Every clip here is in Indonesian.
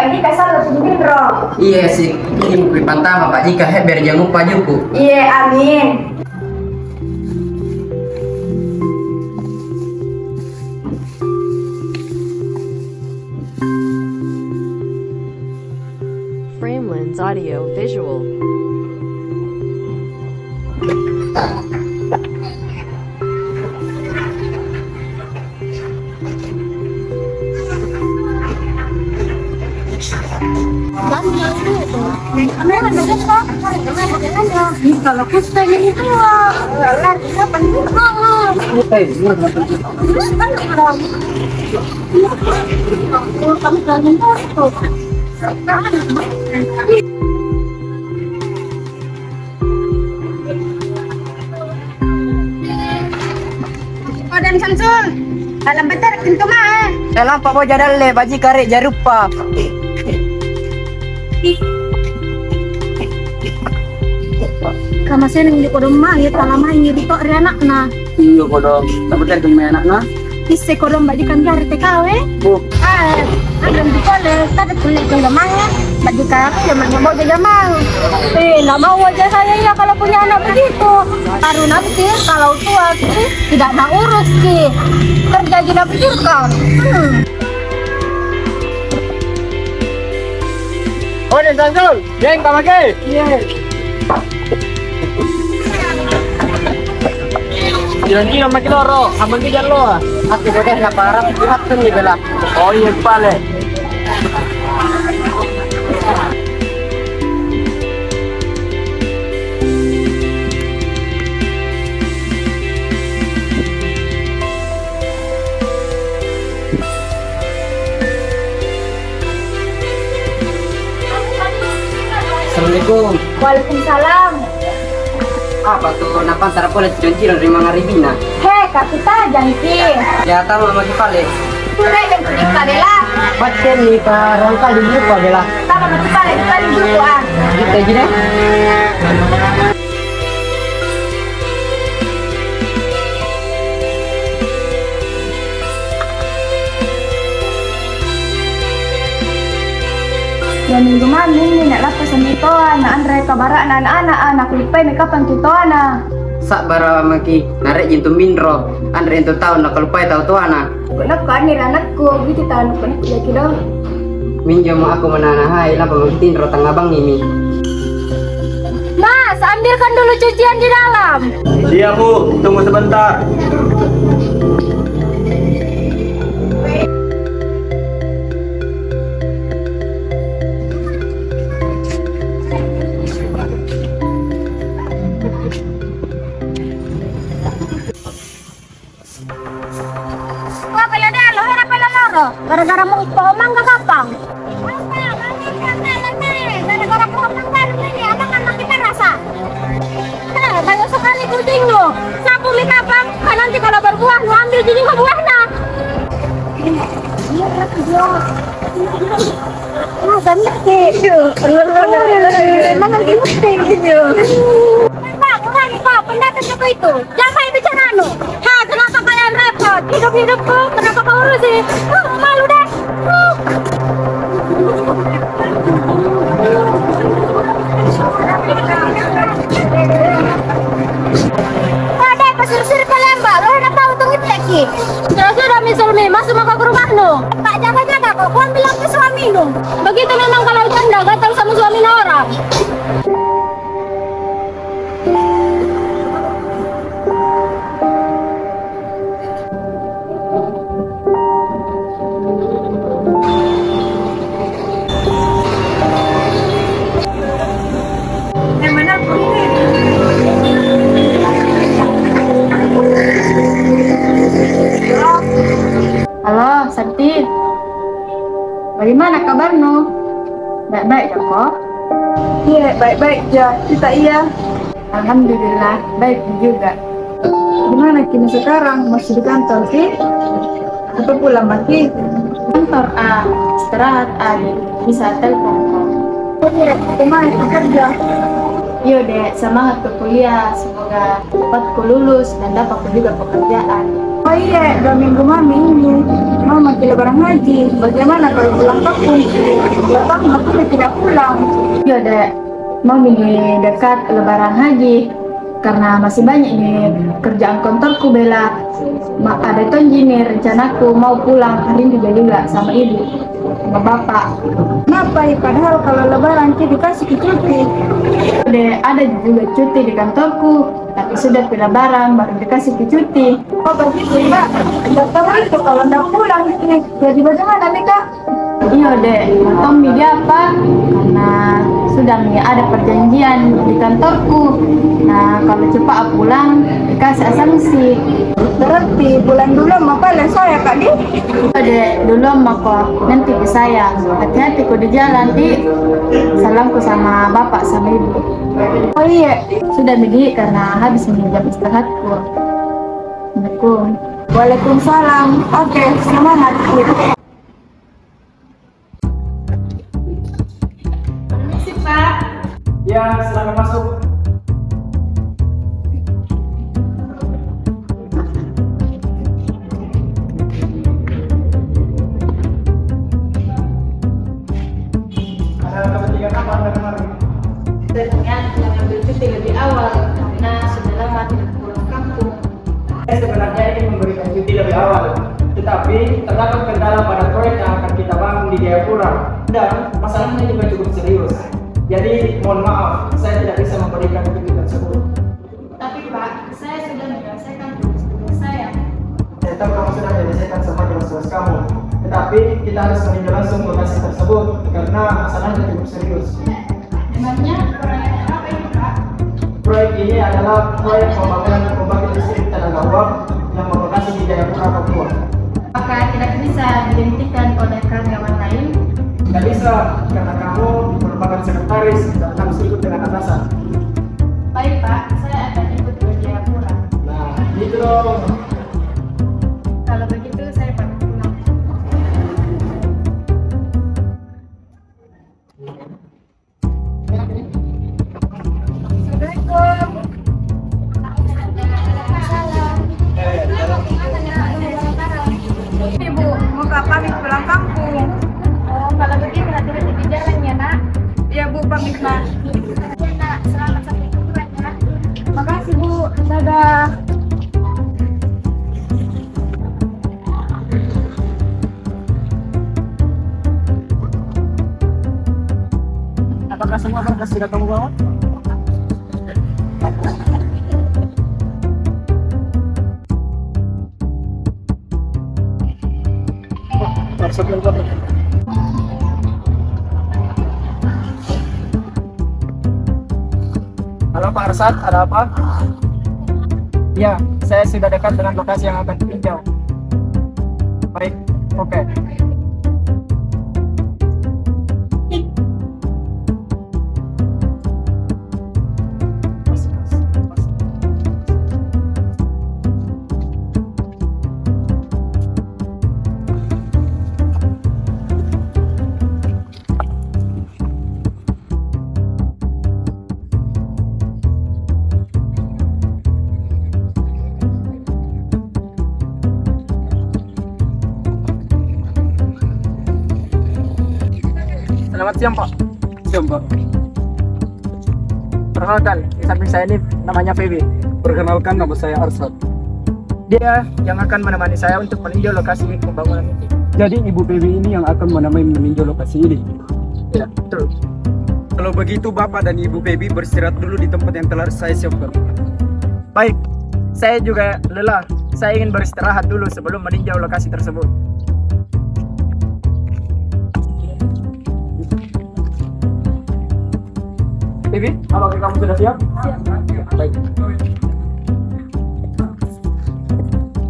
Pak Jika salah tungguin roh. Iya sih, ini bukti pantama Pak Jika, biar jangan lupa juku. Iya, amin. Framelins Audio Visual. Kalau kusta ini itu lari kapan dan Samsul dalam betar pintu mah. Dalam Pak Boja dalle, baji karek jarupa. Kama seneng di kodong mah ya talama ini di tok anak na. Iya kodong, tapi kan tuh anak na. Isse kodong bajikan jari TKW. Bu. Alam di kole, tadi kulit ke gamangnya. Bajikan aku zaman mau jadi gamang. Nggak mau aja saya ya kalau punya anak begitu. Baru nanti kalau tua tidak mau urus ki. Kerja tidak pikirkan. Oh, dan Samsul, geng kamake. Iya. Kira-kira makin loro, abang kejar lo. Aku boleh nak parah, lihat tuh nih bela. Oh iya pale. Assalamualaikum. Waalaikumsalam. Apa tuh? Napa antara boleh ciron-ciron dari Mang Arifina? Hei, kita janji. Ya tahu mama kepale. Hei, yang kulit kadela. Paten nih karang kali lupa bela. Sama mati kali dulu ah. Kita gini. Ya minggu mami ini nak lapas semitoan, nak andrai kabara anak-anak, anak lipai mereka pantutoan ah. Sak bara maki narek jintu minro. Andre itu tahu nak lupai tahu tuana. Nak kan ni anakku, gitu tahu nak ya kira. Minjam aku menanahai lah pengertiin rotang abang ini. Mas, ambilkan dulu cucian di dalam. Iya Bu, tunggu sebentar. Gara-gara mau pomang gak gampang. Gara-gara pomang kan ini anak-anak kita rasa. Banyak sekali kucing lo. Sapu mie kapang, kan nanti kalau berbuah lo ambil jadi ke buahnya. Mana gimana gitu? Pak, pendapat apa itu? Jangan bicara anu. Kenapa kalian repot? Hidup-hidupku, kenapa kau urus sih? Malu deh. Ada pasir-pasir kalian, Mbak. Lo udah tahu tuh lagi. Sudah misalnya masuk maka ke rumah lo. Tak jaga-jaga kok. Kau bilang ke suami lo. Begitu memang kalau janda gatal sama suami orang. Halo, Santi. Bagaimana kabarmu? Baik-baik ya, kok? Iya, baik-baik ya. Kita iya. Alhamdulillah, baik juga. Gimana kini sekarang? Masih di kantor sih? Atau pulang lagi? Kantor, istirahat, bisa telepon kok. Iya, kemana kerja? Yo dek, semangat ke kuliah. Semoga dapat ku lulus dan dapat ku juga pekerjaan. Oh iya, 2 minggu mami ini Mama nanti lebaran haji. Bagaimana kalau pulang kampung? 2 tahun aku tidak pulang. Iya dek, mau ini dekat lebaran haji. Karena masih banyak nih kerjaan kantorku Bella. Ada tonji nih rencanaku mau pulang hari ini juga sama ibu sama bapak. Kenapa ya? Padahal kalau lebaran kita dikasih cuti. Ada juga cuti di kantorku, tapi sudah lebaran baru dikasih cuti. Oh begitu mbak, dokter itu kalau nggak pulang jadi bagaimana nih kak? Iya dek, Tommy dia apa? Karena sudah nih ada perjanjian di kantorku. Nah kalau cepat pulang dikasih sanksi. Berarti bulan dulu mau kalian saya kak di? Iya dek, dulu mau kok nanti ke saya. Hati-hati kok di jalan di. Salamku sama bapak sama ibu. Oh iya, sudah Midi karena habis menjam istirahatku. Assalamualaikum. Waalaikumsalam. Oke, semangat. Permisi Pak. Ya, silakan masuk. Ada kepentingan apa Anda kemarin? Ternyata mengambil cuti lebih awal karena sudah lama tidak pulang kampung. Saya sebenarnya ingin memberikan cuti lebih awal, tetapi terdapat kendala pada proyek yang akan kita bangun di Jayapura dan masalahnya juga cukup serius. Jadi mohon maaf, saya tidak bisa memberikan cuti tersebut. Tapi Pak, saya sudah menyelesaikan tugas saya. Saya tahu kamu sudah menyelesaikan semua tugas kamu, tetapi kita harus meninjau langsung lokasi tersebut karena masalahnya cukup serius. Memangnya proyek apa ini Pak? Proyek ini adalah proyek pembangunan pembangkit listrik tenaga uap yang berlokasi di Jayapura, Papua. Apakah tidak bisa dihentikan oleh karyawan lain? Tidak bisa, karena kamu merupakan sekretaris dan harus ikut dengan atasan. Baik Pak, saya akan ikut ke Jayapura. Nah, gitu dong. Kalau begitu saya pamit pulang. Ibu, mau pamit pulang kampung. Oh, kalau begitu hati-hati di jalan ya nak. Iya Bu, pamit nak. Iya nak, selamat sampai tujuan ya. Makasih Bu, dadah. Apakah semua berkas sudah kamu bawa? Halo Pak Arsad, ada apa? Ya, saya sudah dekat dengan lokasi yang akan ditinjau. Baik, oke. Selamat siang Pak. Siap, Pak. Perkenalkan, di samping saya ini namanya Feby. Perkenalkan, nama saya Arsad. Dia yang akan menemani saya untuk meninjau lokasi pembangunan ini. Jadi Ibu Pebi ini yang akan meninjau lokasi ini. Ya, betul. Kalau begitu Bapak dan Ibu Pebi beristirahat dulu di tempat yang telah saya siapkan. Baik, saya juga lelah. Saya ingin beristirahat dulu sebelum meninjau lokasi tersebut. Bibi, apakah kamu sudah siap? Siap. Baik.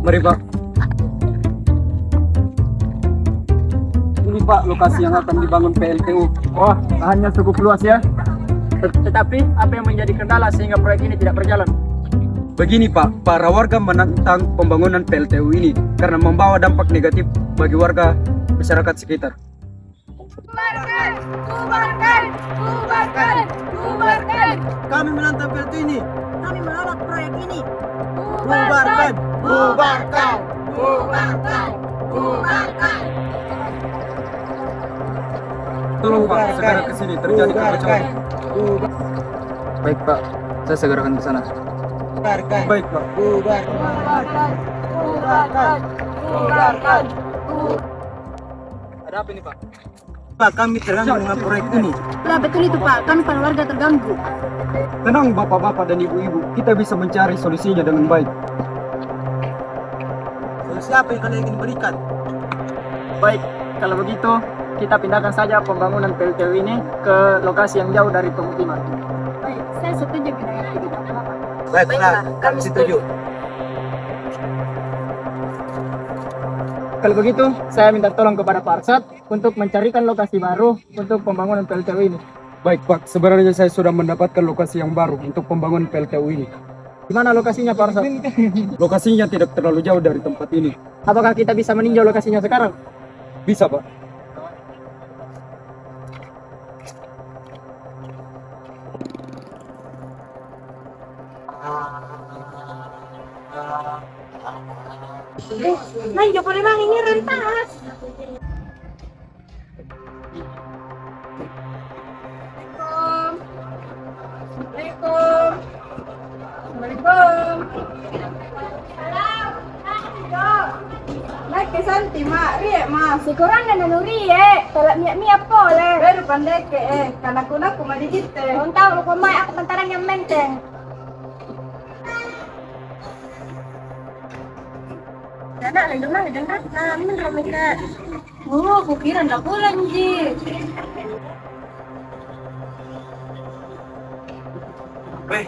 Mari Pak. Ini Pak lokasi yang akan dibangun PLTU. Wah, lahannya cukup luas ya. Tetapi apa yang menjadi kendala sehingga proyek ini tidak berjalan? Begini Pak, para warga menentang pembangunan PLTU ini karena membawa dampak negatif bagi warga masyarakat sekitar. Bubarkan! Bubarkan! Bubarkan! Bubarkan! Kami menantang PLTU ini. Kami menolak proyek ini. Bubarkan! Bubarkan! Bubarkan! Bubarkan! sini terjadi kekacauan. Baik Pak, saya segera akan ke sana. Baik Pak. Ada apa ini Pak? Pak, kami terganggu dengan proyek ini. Lah betul itu Pak, kami para warga terganggu. Tenang bapak-bapak dan ibu-ibu, kita bisa mencari solusinya dengan baik. Solusi apa yang kalian ingin berikan? Baik, kalau begitu kita pindahkan saja pembangunan PLTU ini ke lokasi yang jauh dari pemukiman. Baik, saya setuju dengan itu Bapak. Baiklah, kami setuju. Kalau begitu, saya minta tolong kepada Pak Arsad untuk mencarikan lokasi baru untuk pembangunan PLTU ini. Baik Pak, sebenarnya saya sudah mendapatkan lokasi yang baru untuk pembangunan PLTU ini. Di mana lokasinya Pak Arsad? Lokasinya tidak terlalu jauh dari tempat ini. Apakah kita bisa meninjau lokasinya sekarang? Bisa Pak. Nah, Joko memang ini rentas. Assalamualaikum. Assalamualaikum. Naik ke santi mak, riek mas. Sikuran na nanuri talak miak pole. Baru pandai ke karena kuna kuma digite. Tahu lu kumai aku pantaran yang menteng. Anak lagi mana dengar namin ramai. Oh, aku kira ndak pulang ji. Weh.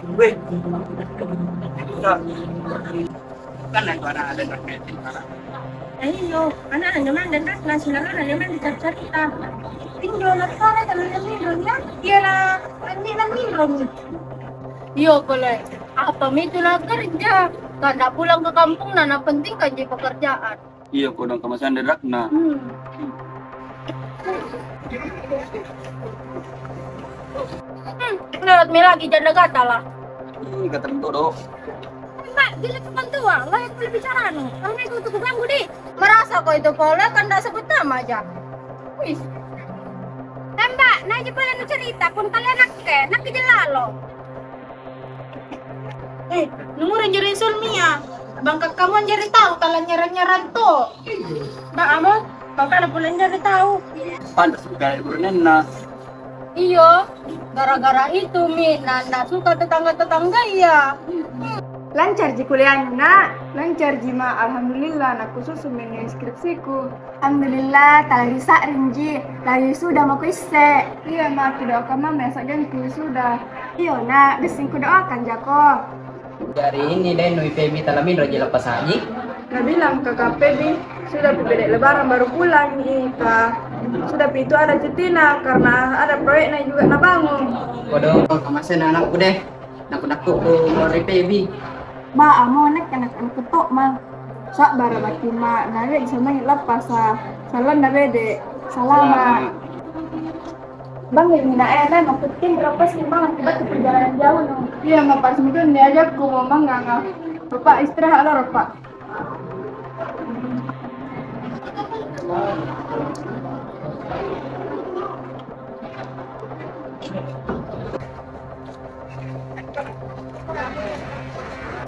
Kan ada meeting para. Ayo, anak naman dengar nasi lalu naman dicerita. Tinggal nak tahu kalau minum ya. Iya lah, ini lah minum. Iya boleh. Apa itu lah kerja? Kada pulang ke kampung, nana penting kan jadi pekerjaan. Iya, kodong kemasan derak nah. Lewat mi lagi janda gata lah. Ini kata itu dong. Mbak, dia teman tua, layak boleh bicara no. Kalau itu tuh ganggu di. Merasa kok itu pola kan dah sebut nama aja. Wis. Mbak, nah aja boleh cerita pun kalian nak ke jelalo. Numurin jadi sulmia. Bangkak kamu jadi tahu kalau nyaran tuh. Mbak Amo, kau kan boleh jadi tahu. Pantas sekali bernena. Iyo, gara-gara itu Mi, Nanda suka tetangga-tetangga ya. Lancar ji kuliahnya nak, lancar ji ma, alhamdulillah nak khusus menyusun skripsiku. Alhamdulillah, tak lagi rinji, lagi sudah mau kuise. Iya ma, aku doakan mama ganti sudah. Iyo nak, desing ku doakan jako. Hari ini deh Nui Febi talamin raja lepas haji. Nah bilang ke KPB sudah bedek lebaran baru pulang nih kak. Sudah itu ada cutina karena ada proyeknya juga nak bangun. Waduh, kemasin anakku deh. Nakut-nakut ku dari Febi. Ma, amo anak ketok ma. Sak bara baki ma, nare sama lepas salam na bede. Salama. Bang, ini nak enak, mau penting berapa sih bang? Akibat perjalanan jauh no. Iya, ma pas itu diajak ku mau nggak. Bapak istirahat lah, Bapak.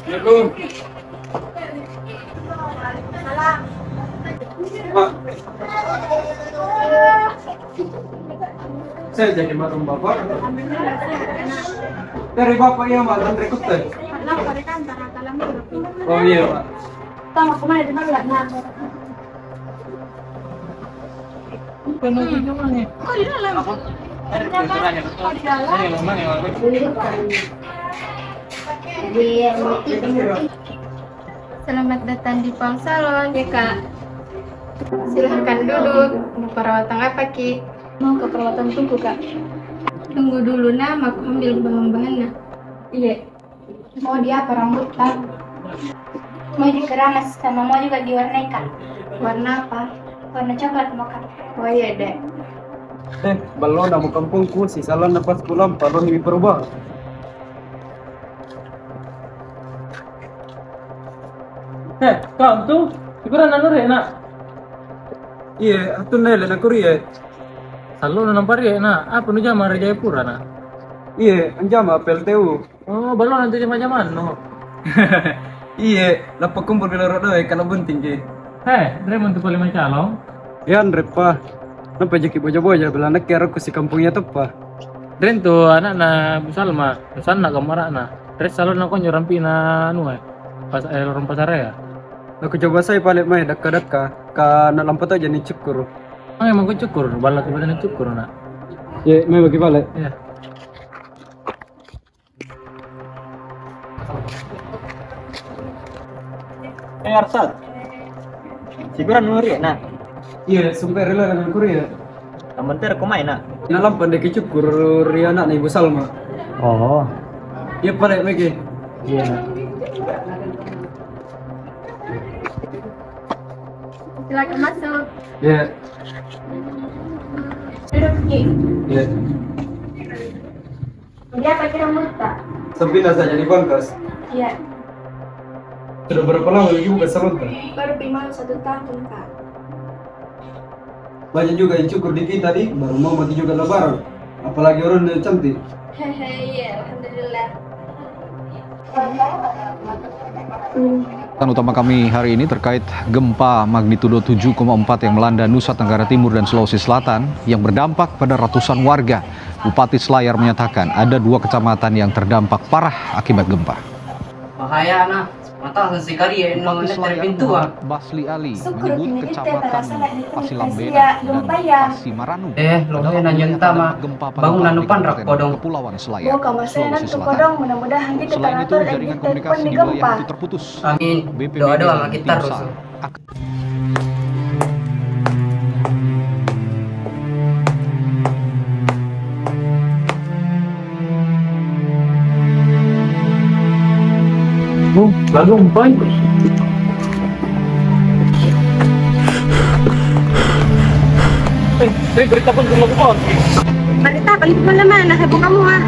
Assalamualaikum. Salam. Pak. Saya jadi marung bapak. Dari bapak ya Pak, dan rekut teh. Oh iya Pak. Tama kemana di mana nak? Penuh nih. Kok di dalam? Apa? Ada tulisannya betul. Di dalam. Ini lama nih Pak. Selamat datang di Palm Salon ya kak. Silahkan duduk. Mau perawatan apa ki? Mau ke perawatan tunggu kak. Tunggu dulu nak, aku ambil bahan-bahannya. Iya. Mau dia apa rambut kak? Mau dikeramas sama mau juga diwarnai kak. Warna apa? Warna coklat mau kak. Oh iya dek. Balon nama kampungku, si salon nafas pulang, balon ini berubah. Kau tuh, ikuran anu nak. Iya, aku nela nak kuria. Selalu nampak ya, nah, apa nu jama Jayapura nah? Iya, anjama PLTU. Oh, baru nanti jama-jaman no. Iya, lapak kumpul bila rodo kalau bunting ke. Dre mau tuh paling calong. Ya Andre pa. Nampak jeki boja-boja bila nak kira aku si kampungnya tepa. Dre tuh anak na Busalma, Busan nak kamar na. Dre selalu nak konyo rampi na anu pas lorong pasar ya. Aku coba saya balik mai dakka-dakka ka na lampat aja nih cukur. Emang kau cukur, balak kebetulan cukur nak. Ya, mai bagi balik. Ya. Arsad. Siguran nuri na. Iya, sumpah rela dengan Korea. Kamu ko main na. Na lampan dek cukur ria anak na Ibu Salma. Oh. Iya balik lagi. Iya. Silakan masuk. Ya. Duduk Ki. Ya. Dia pakai rambut tak? Sepindah saja di Bangkas. Iya. Sudah berapa lama lagi buka salon tak? Baru Pimal 1 tahun Kak. Banyak juga yang cukur di kita tadi, baru mau mati juga lebaran. Apalagi orang yang cantik. Hehe, iya, alhamdulillah. Pembahasan utama kami hari ini terkait gempa magnitudo 7,4 yang melanda Nusa Tenggara Timur dan Sulawesi Selatan yang berdampak pada ratusan warga. Bupati Selayar menyatakan ada 2 kecamatan yang terdampak parah akibat gempa. Bahaya nah, mata sekali ya nong terpintu Basli Ali Syukur menyebut kini kecamatan kita Pasilambena ya, dan gempa ya. Pasimaranu lohe nanya tama bangunan depan rak kodong Kepulauan Selayar, Gua kemasenan Sulawesi tuh Selatan. kodong mudah-mudahan kita Selain itu, teratur dan jaringan kita komunikasi di di gempa. wilayah itu terputus. amin BPBD doa dan kita tim terus SAR Lalu umpai. Berita pun belum kau. Berita balik kemana-mana, heboh kamu ah.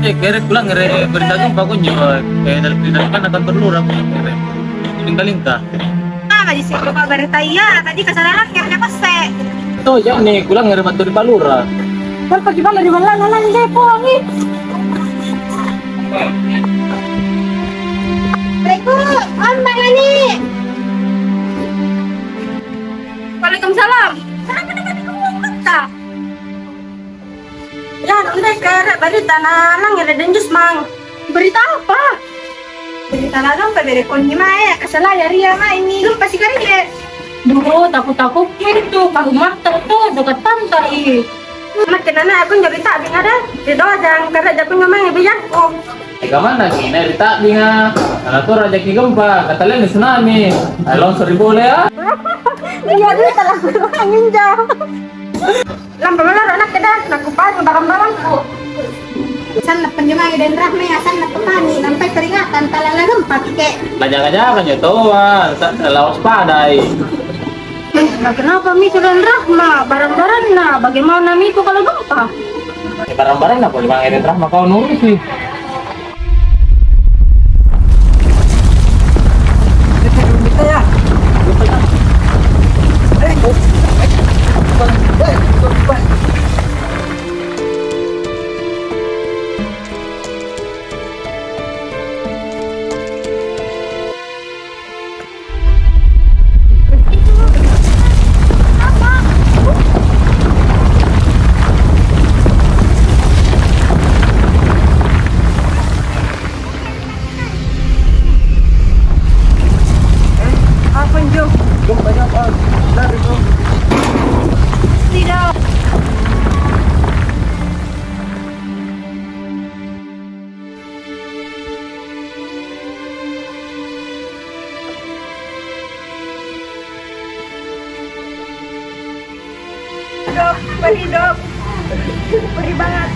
Kira pulang berita gempa kunyo. Dalam kan akan perlu ramu. Lingka-lingka. Ah, di sini lupa berita iya, tadi kesalahan akhirnya pasti. Itu ya nih, pulang ngeri batu di Palura. Kan pagi balik di mana nanti saya pulang nih. Assalamualaikum, Om Bang Ani. Waalaikumsalam. Kenapa tadi kamu kata? Ya, udah kira berita nanang ada denjus mang. Berita apa? Berita nanang pemberi kunci mah kesalahan ya Ria mah ini lu pasti kali deh. Duh, takut-takut itu kalau mata tuh dekat pantai. Makin anak aku jadi tak bingung ada. Di dojang karena aku ngomong ibu aku. Mana sih? Dari tak binga. Anak tuh raja ki gempa. Kata lain di tsunami. Longsor boleh ya? Iya dia telah angin jauh. Lampu malar anak kedah. Nak kupas barang-barangku. San nak penjemah dan rahmi asan nak petani sampai peringatan talala gempa kek. Jangan-jangan nyotoan. Lawas padai. Nah, kenapa Mitu dan Rahma? Barang-barang nah, bagaimana Mitu kalau gempa? Barang-barang lah, boleh mangirin Rahma kau nurut sih. Dok, perih banget.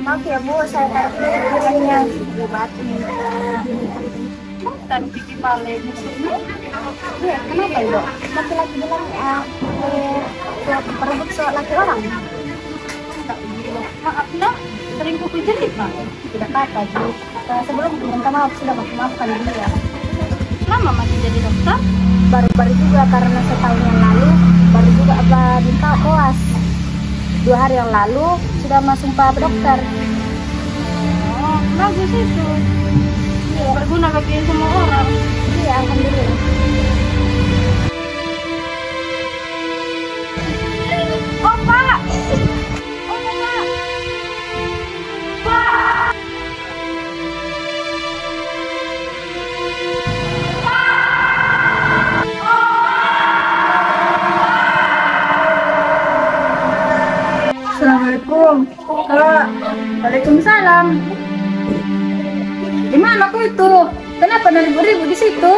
Maaf ya Bu, saya taruh pikirannya obatin. Dan pipi balik. Iya, kenapa ya Dok? Laki-laki bilang perebut laki orang. Tak begini. Maaf nah, sering ku jerit Pak. Tidak apa-apa, Ju. Sebelum minta maaf sudah maafkan dia. Lama masih jadi dokter? Baru-baru juga karena setahun yang lalu baru juga minta koas. 2 hari yang lalu sudah masuk Pak dokter. Oh, bagus itu. Iya. Berguna bagi semua orang. Iya, alhamdulillah. Oh Pak! Oh Pak! Pak! Assalamualaikum. Kak. Waalaikumsalam. Di mana aku itu? Kenapa ada ribu-ribu di situ?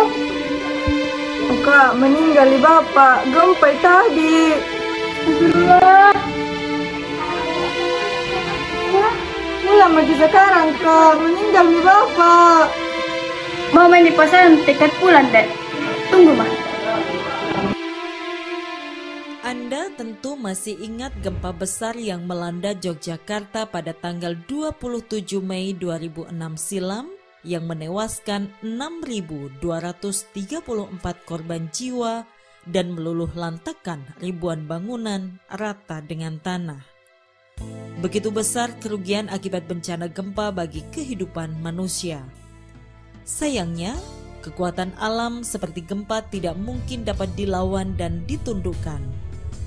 Kak, meninggal di bapak, gempa tadi. Astagfirullah. Pulang lagi sekarang, Kak, meninggal di bapak. Mau main di pasar tiket pulang, Dek. Tunggu, Mah. Anda tentu masih ingat gempa besar yang melanda Yogyakarta pada tanggal 27 Mei 2006 silam yang menewaskan 6.234 korban jiwa dan meluluh lantakan ribuan bangunan rata dengan tanah. Begitu besar kerugian akibat bencana gempa bagi kehidupan manusia. Sayangnya, kekuatan alam seperti gempa tidak mungkin dapat dilawan dan ditundukkan.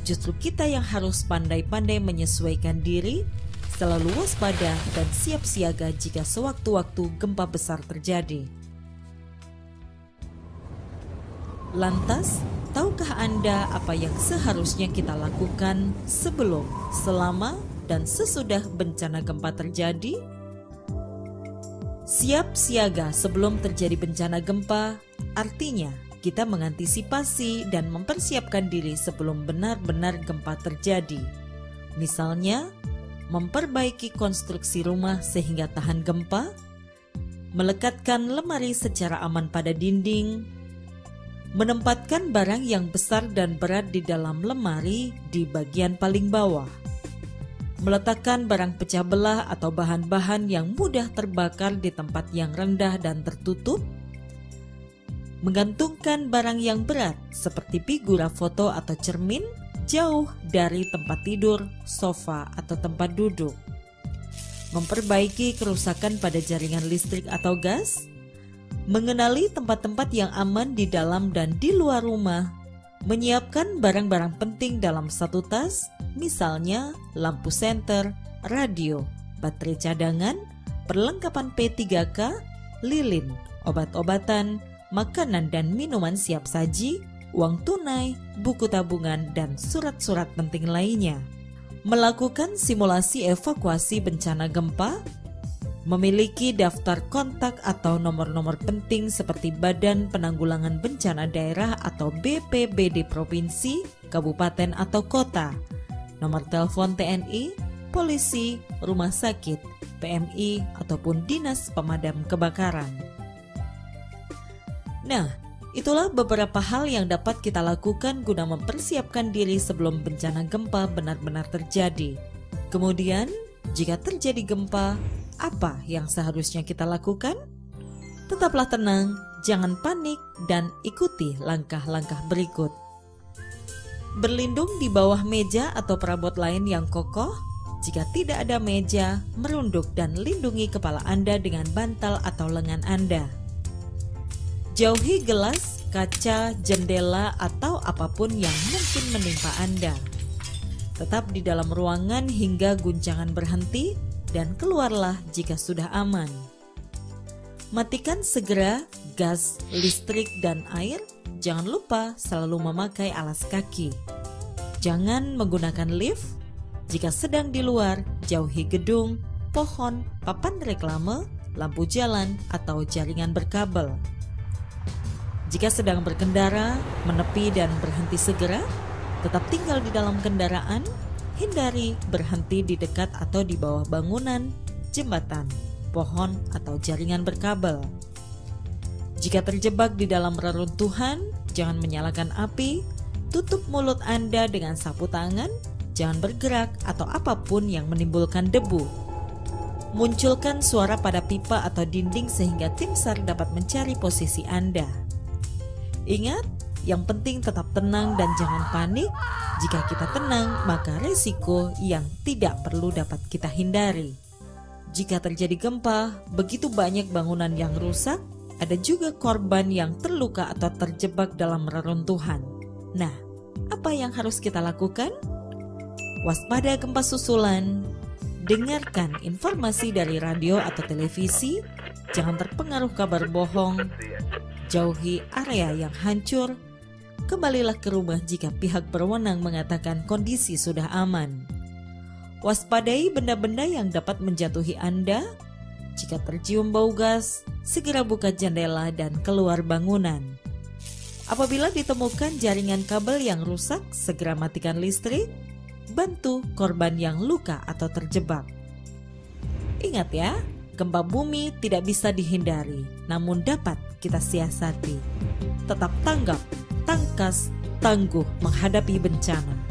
Justru kita yang harus pandai-pandai menyesuaikan diri, selalu waspada dan siap siaga jika sewaktu-waktu gempa besar terjadi. Lantas, tahukah Anda apa yang seharusnya kita lakukan sebelum, selama, dan sesudah bencana gempa terjadi? Siap siaga sebelum terjadi bencana gempa artinya kita mengantisipasi dan mempersiapkan diri sebelum benar-benar gempa terjadi. Misalnya, memperbaiki konstruksi rumah sehingga tahan gempa, melekatkan lemari secara aman pada dinding, menempatkan barang yang besar dan berat di dalam lemari di bagian paling bawah, meletakkan barang pecah belah atau bahan-bahan yang mudah terbakar di tempat yang rendah dan tertutup, menggantungkan barang yang berat seperti figura foto atau cermin jauh dari tempat tidur, sofa, atau tempat duduk, memperbaiki kerusakan pada jaringan listrik atau gas, mengenali tempat-tempat yang aman di dalam dan di luar rumah, menyiapkan barang-barang penting dalam satu tas, misalnya lampu senter, radio, baterai cadangan, perlengkapan P3K, lilin, obat-obatan, makanan dan minuman siap saji, uang tunai, buku tabungan, dan surat-surat penting lainnya. Melakukan simulasi evakuasi bencana gempa, memiliki daftar kontak atau nomor-nomor penting seperti Badan Penanggulangan Bencana Daerah atau BPBD Provinsi, Kabupaten atau Kota, nomor telepon TNI, polisi, rumah sakit, PMI, ataupun Dinas Pemadam Kebakaran. Nah, itulah beberapa hal yang dapat kita lakukan guna mempersiapkan diri sebelum bencana gempa benar-benar terjadi. Kemudian, jika terjadi gempa, apa yang seharusnya kita lakukan? Tetaplah tenang, jangan panik, dan ikuti langkah-langkah berikut. Berlindung di bawah meja atau perabot lain yang kokoh. Jika tidak ada meja, merunduk dan lindungi kepala Anda dengan bantal atau lengan Anda. Jauhi gelas, kaca, jendela, atau apapun yang mungkin menimpa Anda. Tetap di dalam ruangan hingga guncangan berhenti dan keluarlah jika sudah aman. Matikan segera gas, listrik, dan air. Jangan lupa selalu memakai alas kaki. Jangan menggunakan lift. Jika sedang di luar, jauhi gedung, pohon, papan reklame, lampu jalan, atau jaringan berkabel. Jika sedang berkendara, menepi dan berhenti segera, tetap tinggal di dalam kendaraan, hindari berhenti di dekat atau di bawah bangunan, jembatan, pohon, atau jaringan berkabel. Jika terjebak di dalam reruntuhan, jangan menyalakan api, tutup mulut Anda dengan sapu tangan, jangan bergerak atau apapun yang menimbulkan debu. Munculkan suara pada pipa atau dinding sehingga tim SAR dapat mencari posisi Anda. Ingat, yang penting tetap tenang dan jangan panik. Jika kita tenang, maka resiko yang tidak perlu dapat kita hindari. Jika terjadi gempa, begitu banyak bangunan yang rusak, ada juga korban yang terluka atau terjebak dalam reruntuhan. Nah, apa yang harus kita lakukan? Waspada gempa susulan, dengarkan informasi dari radio atau televisi, jangan terpengaruh kabar bohong, jauhi area yang hancur, kembalilah ke rumah jika pihak berwenang mengatakan kondisi sudah aman. Waspadai benda-benda yang dapat menjatuhi Anda. Jika tercium bau gas, segera buka jendela dan keluar bangunan. Apabila ditemukan jaringan kabel yang rusak, segera matikan listrik. Bantu korban yang luka atau terjebak. Ingat ya, gempa bumi tidak bisa dihindari, namun dapat kita siasati. Tetap tanggap, tangkas, tangguh menghadapi bencana.